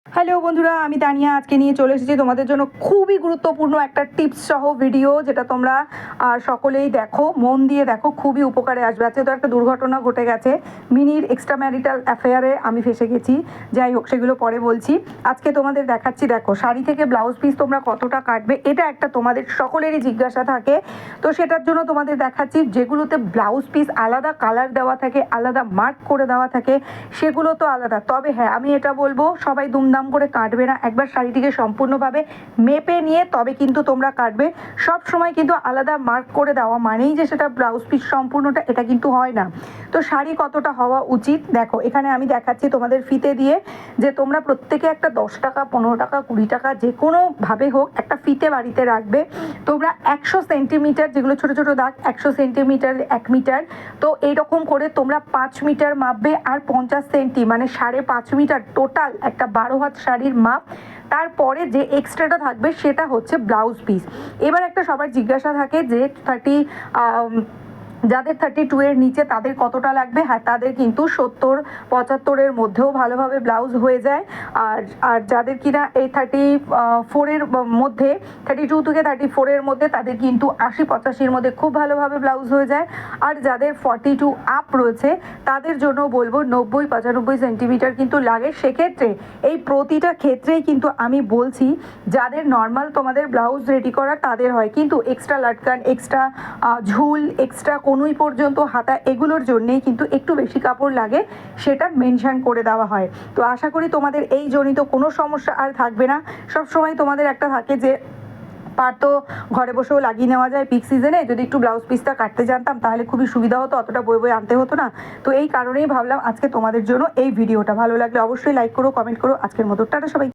Hello বন্ধুরা, আমি তানিয়া আজকে নিয়ে চলে এসেছি তোমাদের জন্য খুবই গুরুত্বপূর্ণ একটা টিপস সহ ভিডিও, যেটা তোমরা সকলেই দেখো, মন দিয়ে দেখো, খুবই উপকারে আসবে। আজকে তো একটা দুর্ঘটনা ঘটে গেছে, মিনির এক্সট্রা ম্যারিটাল অ্যাফেয়ারে আমি ফেসে গেছি। যাই হোক, সেগুলো পরে বলছি। আজকে তোমাদের দেখাচ্ছি, দেখো শাড়ি থেকে ব্লাউজ পিস তোমরা কতটা কাটবে, এটা একটা তোমাদের সকলেরই জিজ্ঞাসা থাকে। তো সেটার জন্য তোমাদের দেখাচ্ছি, যেগুলোতে ব্লাউজ পিস আলাদা কালার দেওয়া থাকে, আলাদা মার্ক করে দেওয়া থাকে, সেগুলো তো আলাদা। তবে হ্যাঁ, আমি এটা বলবো, সবাই দুমদাম করে কাটবে না, একবার শাড়িটিকে সম্পূর্ণভাবে মেপে নিয়ে তবে কিন্তু তোমরা কাটবে। সব সময় কিন্তু আলাদা মার্ক করে দেওয়া মানেই যে সেটা ব্লাউজ পিস সম্পূর্ণটা, এটা কিন্তু হয় না। তো শাড়ি কতটা হওয়া উচিত, দেখো এখানে আমি দেখাচ্ছি তোমাদের ফিতে দিয়ে, যে তোমরা প্রত্যেকে একটা 10 টাকা, 15 টাকা, 20 টাকা, যে কোনোভাবে হোক একটা ফিতে বাড়িতে রাখবে। তোমরা 100 সেন্টিমিটার, যেগুলো ছোটো ছোটো দাগ, 100 সেন্টিমিটার, 1 মিটার, তো এইরকম করে তোমরা 5 মিটার মাপবে। আর 50 সেন্টি মানে 5.5 মিটার টোটাল একটা 12 হাত শাড়ির মাপ। তারপরে যে এক্সট্রাটা থাকবে সেটা হচ্ছে ব্লাউজ পিস। এবার একটা সবার জিজ্ঞাসা থাকে যে যাদের 32 এর নিচে তাদের কতটা লাগবে। হ্যাঁ, তাদের কিন্তু 70-75 মধ্যেও ভালোভাবে ব্লাউজ হয়ে যায়। আর আর যাদের কিনা এই 34 মধ্যে, 32 থেকে 34 মধ্যে, তাদের কিন্তু 80-85 মধ্যে খুব ভালোভাবে ব্লাউজ হয়ে যায়। আর যাদের 42 আপ রয়েছে তাদের জন্য বলবো 90-95 সেন্টিমিটার কিন্তু লাগে। সেক্ষেত্রে এই প্রতিটা ক্ষেত্রেই কিন্তু আমি বলছি, যাদের নর্মাল তোমাদের ব্লাউজ রেডি করা তাদের হয়, কিন্তু এক্সট্রা লাটকান, এক্সট্রা ঝুল, এক্সট্রা কনুই পর্যন্ত হাতা, এগুলোর জন্যেই কিন্তু একটু বেশি কাপড় লাগে, সেটা মেনশন করে দেওয়া হয়। তো আশা করি তোমাদের এই জনিত কোনো সমস্যা আর থাকবে না। সবসময় তোমাদের একটা থাকে যে পার তো ঘরে বসেও লাগিয়ে নেওয়া যায় পিক সিজনে, যদি একটু ব্লাউজ পিসটা কাটতে জানতাম তাহলে খুবই সুবিধা হতো, অতটা বই বই আনতে হতো না। তো এই কারণেই ভাবলাম আজকে তোমাদের জন্য এই ভিডিওটা। ভালো লাগলে অবশ্যই লাইক করো, কমেন্ট করো। আজকের মতো টাটা সবাই।